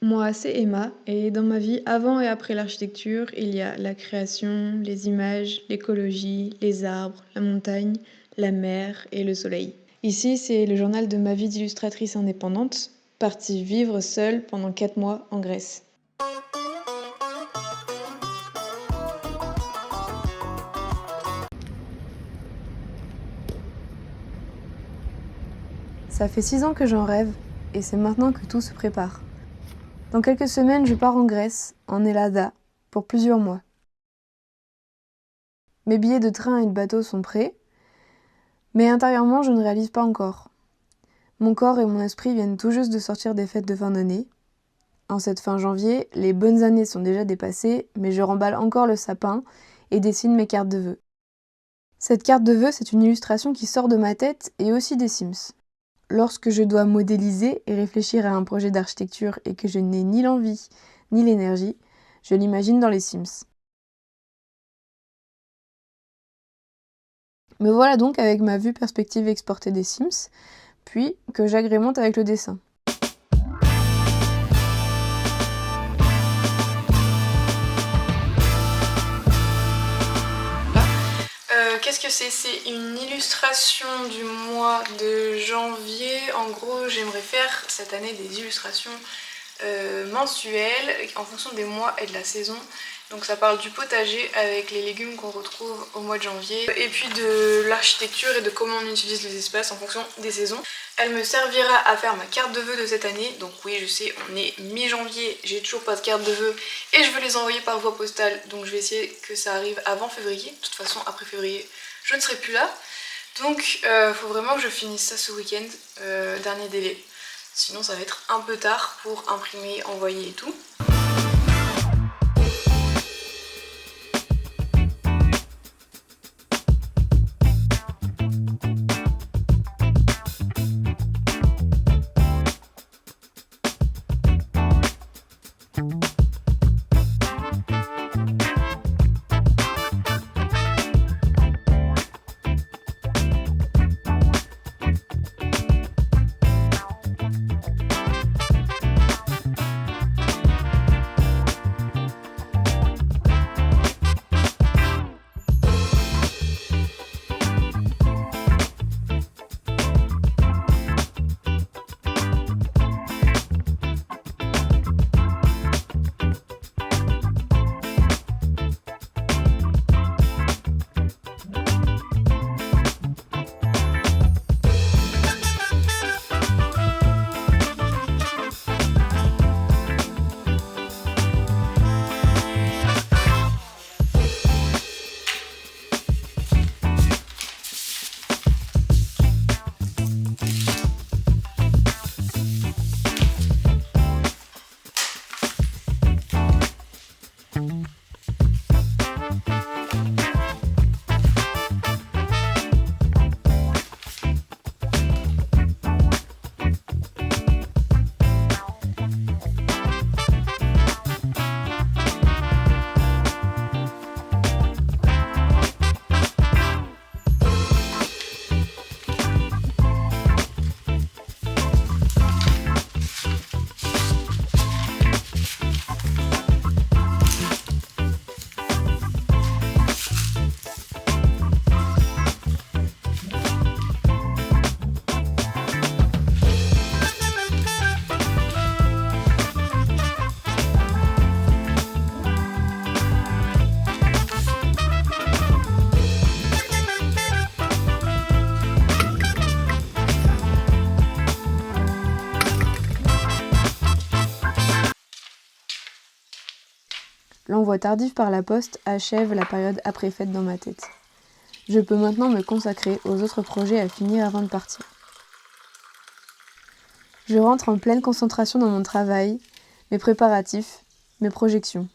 Moi, c'est Emma, et dans ma vie, avant et après l'architecture, il y a la création, les images, l'écologie, les arbres, la montagne, la mer et le soleil. Ici, c'est le journal de ma vie d'illustratrice indépendante, partie vivre seule pendant 4 mois en Grèce. Ça fait 6 ans que j'en rêve, et c'est maintenant que tout se prépare. Dans quelques semaines, je pars en Grèce, en Helada, pour plusieurs mois. Mes billets de train et de bateau sont prêts, mais intérieurement, je ne réalise pas encore. Mon corps et mon esprit viennent tout juste de sortir des fêtes de fin d'année. En cette fin janvier, les bonnes années sont déjà dépassées, mais je remballe encore le sapin et dessine mes cartes de vœux. Cette carte de vœux, c'est une illustration qui sort de ma tête et aussi des Sims. Lorsque je dois modéliser et réfléchir à un projet d'architecture et que je n'ai ni l'envie ni l'énergie, je l'imagine dans les Sims. Me voilà donc avec ma vue perspective exportée des Sims, puis que j'agrémente avec le dessin. Qu'est-ce que c'est? C'est une illustration du mois de janvier. En gros, j'aimerais faire cette année des illustrations mensuelles en fonction des mois et de la saison. Donc ça parle du potager avec les légumes qu'on retrouve au mois de janvier et puis de l'architecture et de comment on utilise les espaces en fonction des saisons. Elle me servira à faire ma carte de vœux de cette année. Donc oui, je sais, on est mi-janvier, j'ai toujours pas de carte de vœux et je veux les envoyer par voie postale. Donc je vais essayer que ça arrive avant février. De toute façon, après février, je ne serai plus là. Donc faut vraiment que je finisse ça ce week-end, dernier délai. Sinon ça va être un peu tard pour imprimer, envoyer et tout. L'envoi tardif par la poste achève la période après-fête dans ma tête. Je peux maintenant me consacrer aux autres projets à finir avant de partir. Je rentre en pleine concentration dans mon travail, mes préparatifs, mes projections.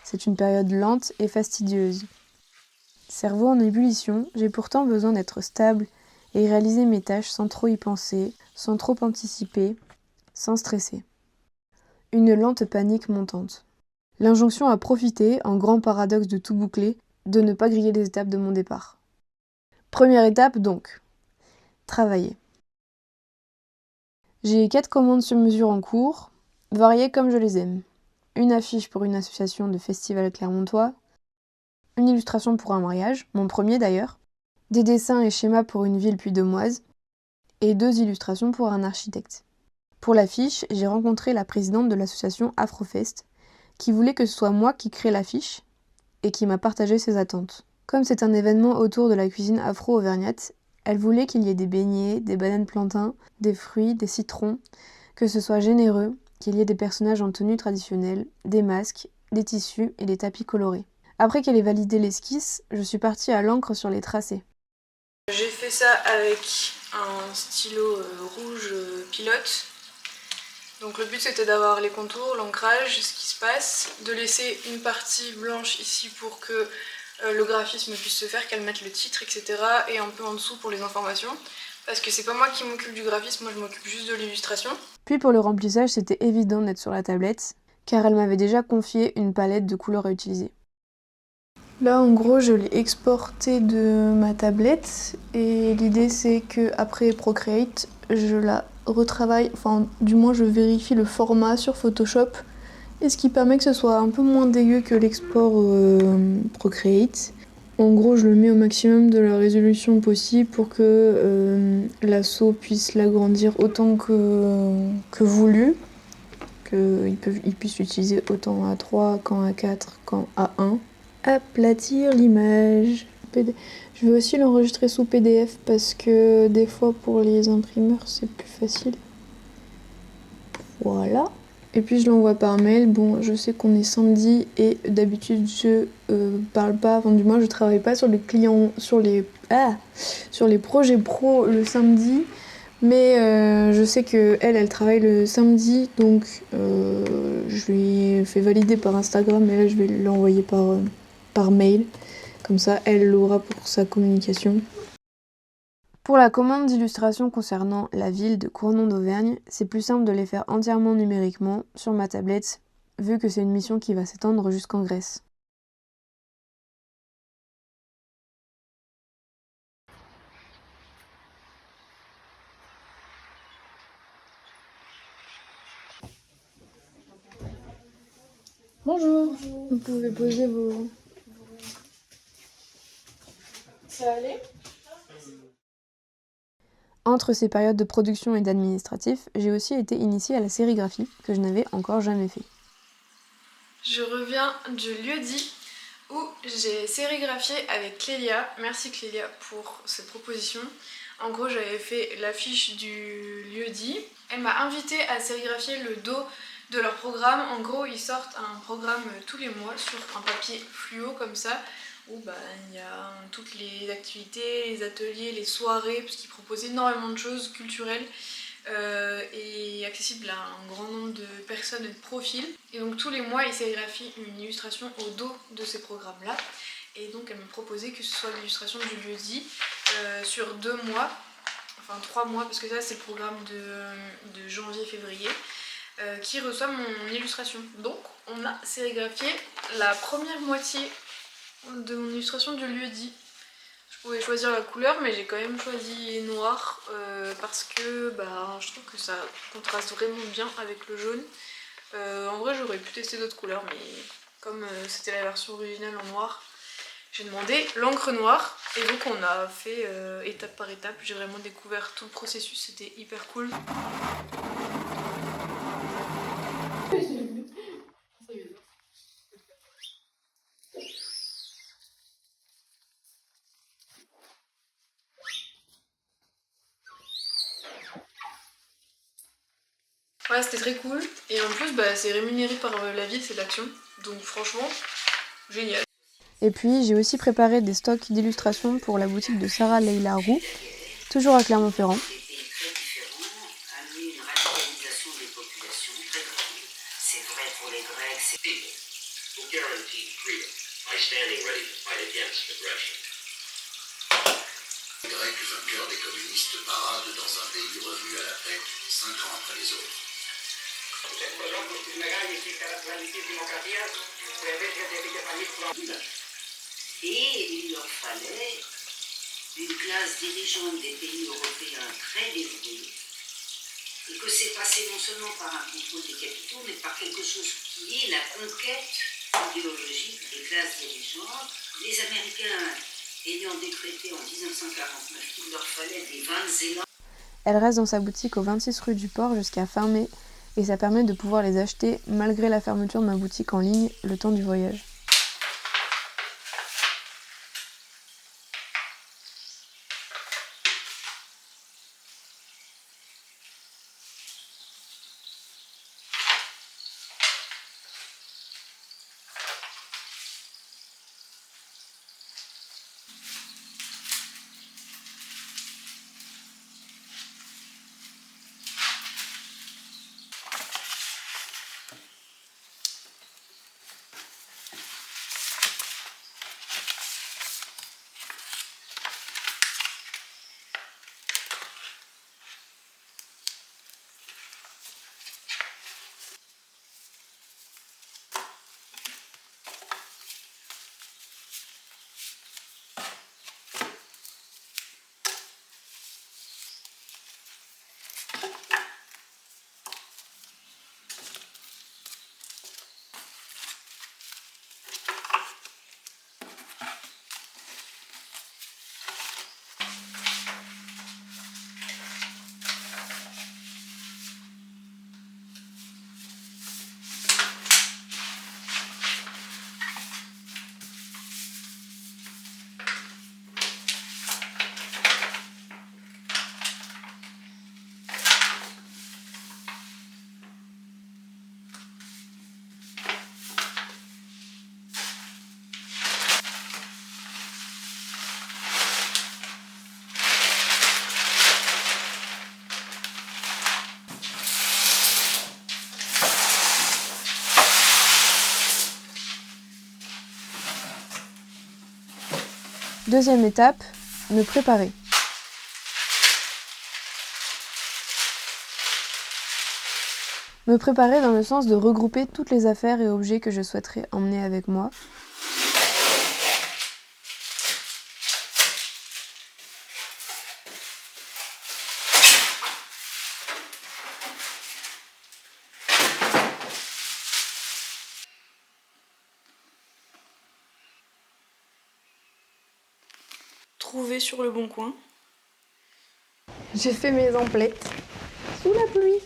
C'est une période lente et fastidieuse. Cerveau en ébullition, j'ai pourtant besoin d'être stable et réaliser mes tâches sans trop y penser, sans trop anticiper, sans stresser. Une lente panique montante. L'injonction à profiter, en grand paradoxe de tout boucler, de ne pas griller les étapes de mon départ. Première étape donc, travailler. J'ai 4 commandes sur mesure en cours, variées comme je les aime. Une affiche pour une association de festival clermontois, une illustration pour un mariage, mon premier d'ailleurs, des dessins et schémas pour une ville puy-de-Dômoise, et 2 illustrations pour un architecte. Pour l'affiche, j'ai rencontré la présidente de l'association Afrofest, qui voulait que ce soit moi qui crée l'affiche, et qui m'a partagé ses attentes. Comme c'est un événement autour de la cuisine afro-auvergnate, elle voulait qu'il y ait des beignets, des bananes plantains, des fruits, des citrons, que ce soit généreux, qu'il y ait des personnages en tenue traditionnelle, des masques, des tissus et des tapis colorés. Après qu'elle ait validé l'esquisse, je suis partie à l'encre sur les tracés. J'ai fait ça avec un stylo rouge pilote. Donc le but c'était d'avoir les contours, l'ancrage, ce qui se passe, de laisser une partie blanche ici pour que le graphisme puisse se faire, qu'elle mette le titre, etc. Et un peu en dessous pour les informations. Parce que c'est pas moi qui m'occupe du graphisme, moi je m'occupe juste de l'illustration. Puis pour le remplissage, c'était évident d'être sur la tablette, car elle m'avait déjà confié une palette de couleurs à utiliser. Là, en gros, je l'ai exporté de ma tablette et l'idée c'est que après Procreate, je la retravaille, enfin du moins je vérifie le format sur Photoshop, et ce qui permet que ce soit un peu moins dégueu que l'export Procreate. En gros, je le mets au maximum de la résolution possible pour que l'assaut puisse l'agrandir autant que voulu, qu'il puisse l'utiliser autant à 3 qu'en A4 qu'en A1. Aplatir l'image. Je vais aussi l'enregistrer sous PDF parce que des fois pour les imprimeurs c'est plus facile. Voilà. Et puis je l'envoie par mail. Bon, je sais qu'on est samedi et d'habitude je parle pas, enfin du moins je travaille pas sur les clients, sur les projets pro le samedi. Mais je sais qu'elle travaille le samedi, donc je lui ai fait valider par Instagram et là je vais l'envoyer par mail. Comme ça, elle l'aura pour sa communication. Pour la commande d'illustrations concernant la ville de Cournon d'Auvergne, c'est plus simple de les faire entièrement numériquement sur ma tablette, vu que c'est une mission qui va s'étendre jusqu'en Grèce. Bonjour. Bonjour. Vous pouvez poser vos... Ça allait ? Entre ces périodes de production et d'administratif, j'ai aussi été initiée à la sérigraphie, que je n'avais encore jamais fait. Je reviens du lieu-dit où j'ai sérigraphié avec Clélia. Merci Clélia pour cette proposition. En gros, j'avais fait l'affiche du lieu-dit. Elle m'a invitée à sérigraphier le dos de leur programme. En gros, ils sortent un programme tous les mois sur un papier fluo comme ça, où il y a toutes les activités, les ateliers, les soirées, parce qu'ils proposent énormément de choses culturelles. Et accessible à un grand nombre de personnes et de profils. Et donc tous les mois, ils sérigraphient une illustration au dos de ces programmes-là. Et donc elle me proposait que ce soit l'illustration du lieu-dit sur 2 mois, enfin 3 mois, parce que ça c'est le programme de janvier-février, qui reçoit mon illustration. Donc on a sérigraphié la première moitié de mon illustration du lieu-dit. Je pouvais choisir la couleur, mais j'ai quand même choisi noir parce que je trouve que ça contraste vraiment bien avec le jaune. En vrai, j'aurais pu tester d'autres couleurs, mais comme c'était la version originale en noir, j'ai demandé l'encre noire. Et donc on a fait étape par étape. J'ai vraiment découvert tout le processus, c'était hyper cool. Ouais, c'était très cool. Et en plus, c'est rémunéré par la ville, c'est l'action. Donc franchement, génial. Et puis, j'ai aussi préparé des stocks d'illustrations pour la boutique de Sarah Leila Roux, toujours à Clermont-Ferrand. Les Grecs vainqueurs des communistes paradent dans un pays revenu à la paix 5 ans après les autres. Et il leur fallait une classe dirigeante des pays européens très dévouée, et que ces c'est passé non seulement par un contrôle des capitaux, mais par quelque chose qui est la conquête idéologique des classes dirigeantes. Les Américains ayant décrété en 1949 qu'il leur fallait des Venezuela. Elle reste dans sa boutique au 26 rue du Port jusqu'à fin mai et ça permet de pouvoir les acheter malgré la fermeture de ma boutique en ligne le temps du voyage. Deuxième étape, me préparer. Me préparer dans le sens de regrouper toutes les affaires et objets que je souhaiterais emmener avec moi. Trouvé sur le bon coin. J'ai fait mes emplettes sous la pluie.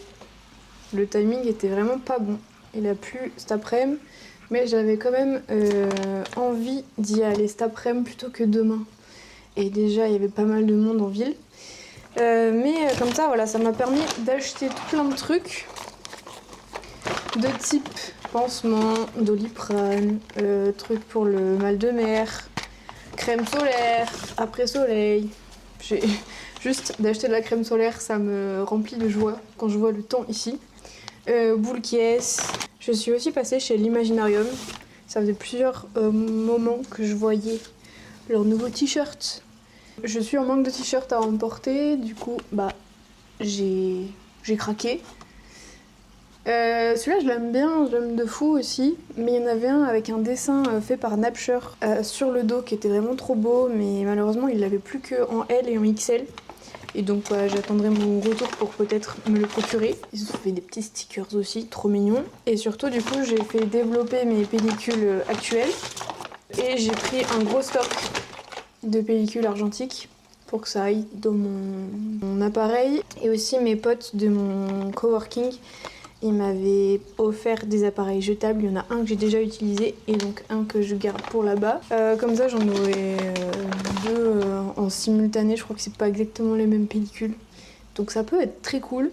Le timing était vraiment pas bon. Il a plu cet après-midi, mais j'avais quand même envie d'y aller cet après-midi plutôt que demain. Et déjà, il y avait pas mal de monde en ville. Mais comme ça, voilà, ça m'a permis d'acheter tout plein de trucs de type pansement, Doliprane, trucs pour le mal de mer, crème solaire, après-soleil. Juste d'acheter de la crème solaire, ça me remplit de joie quand je vois le temps ici. Boule caisse. Je suis aussi passée chez l'Imaginarium. Ça faisait plusieurs moments que je voyais leurs nouveaux t-shirts. Je suis en manque de t-shirts à emporter, du coup, j'ai craqué. Celui-là, je l'aime bien, je l'aime de fou aussi. Mais il y en avait un avec un dessin fait par Napster sur le dos qui était vraiment trop beau, mais malheureusement, il l'avait plus qu'en L et en XL. Et donc j'attendrai mon retour pour peut-être me le procurer. Ils ont fait des petits stickers aussi, trop mignons. Et surtout du coup j'ai fait développer mes pellicules actuelles. Et j'ai pris un gros stock de pellicules argentiques pour que ça aille dans mon appareil. Et aussi mes potes de mon coworking, ils m'avaient offert des appareils jetables. Il y en a un que j'ai déjà utilisé et donc un que je garde pour là-bas. Comme ça, j'en aurai deux en simultané. Je crois que c'est pas exactement les mêmes pellicules. Donc ça peut être très cool.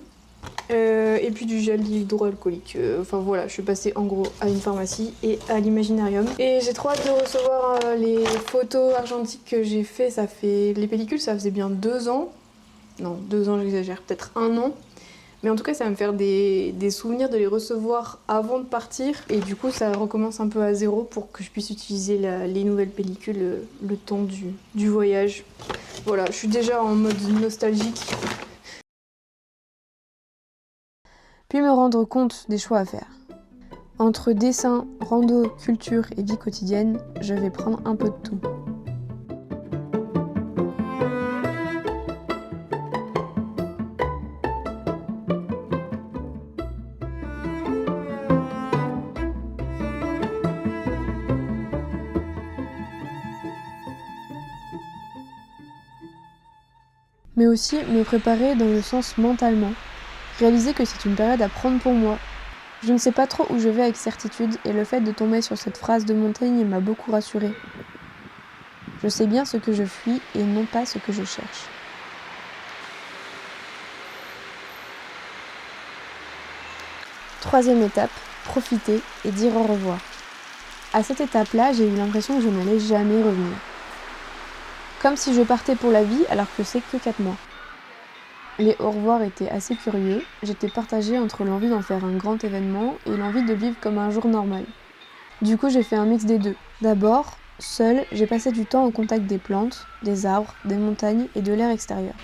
Et puis du gel hydroalcoolique. Enfin voilà, je suis passée en gros à une pharmacie et à l'Imaginarium. Et j'ai trop hâte de recevoir les photos argentiques que j'ai fait. Les pellicules, ça faisait bien 2 ans. Non, 2 ans, j'exagère, peut-être 1 an. Mais en tout cas, ça va me faire des souvenirs de les recevoir avant de partir. Et du coup, ça recommence un peu à zéro pour que je puisse utiliser les nouvelles pellicules le temps du voyage. Voilà, je suis déjà en mode nostalgique. Puis me rendre compte des choix à faire. Entre dessin, rando, culture et vie quotidienne, je vais prendre un peu de tout. mais aussi me préparer dans le sens mentalement, réaliser que c'est une période à prendre pour moi. Je ne sais pas trop où je vais avec certitude et le fait de tomber sur cette phrase de Montaigne m'a beaucoup rassurée. Je sais bien ce que je fuis et non pas ce que je cherche. Troisième étape, profiter et dire au revoir. À cette étape-là, j'ai eu l'impression que je n'allais jamais revenir. Comme si je partais pour la vie alors que c'est que 4 mois. Les au revoir étaient assez curieux, j'étais partagée entre l'envie d'en faire un grand événement et l'envie de vivre comme un jour normal. Du coup, j'ai fait un mix des deux. D'abord, seule, j'ai passé du temps au contact des plantes, des arbres, des montagnes et de l'air extérieur.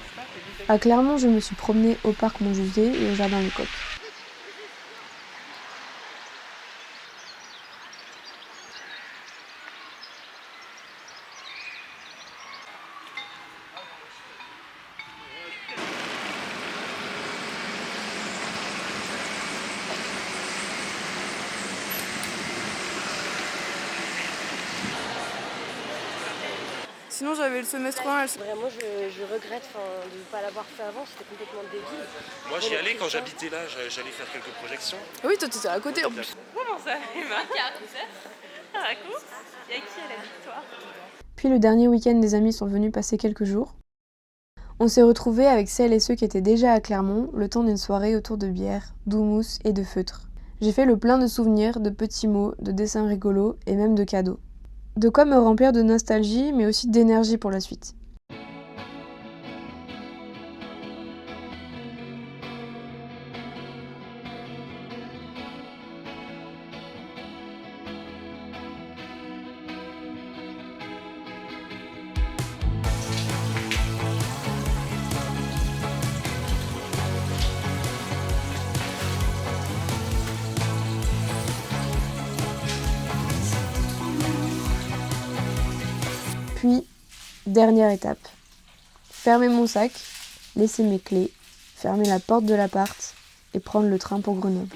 À Clermont, je me suis promenée au parc Montjusé et au jardin Lecoq. Sinon j'avais le semestre 1. Vraiment, je regrette de ne pas l'avoir fait avant, c'était complètement débile. Moi j'y allais quand j'habitais là, j'allais faire quelques projections. Oui, toi t'étais à côté en plus. Comment ça, Emma? Ah, cool. Y'a qui à la victoire? Puis le dernier week-end, des amis sont venus passer quelques jours. On s'est retrouvés avec celles et ceux qui étaient déjà à Clermont, le temps d'une soirée autour de bière, d'houmous et de feutres. J'ai fait le plein de souvenirs, de petits mots, de dessins rigolos et même de cadeaux. De quoi me remplir de nostalgie, mais aussi d'énergie pour la suite. Puis, dernière étape, fermer mon sac, laisser mes clés, fermer la porte de l'appart et prendre le train pour Grenoble.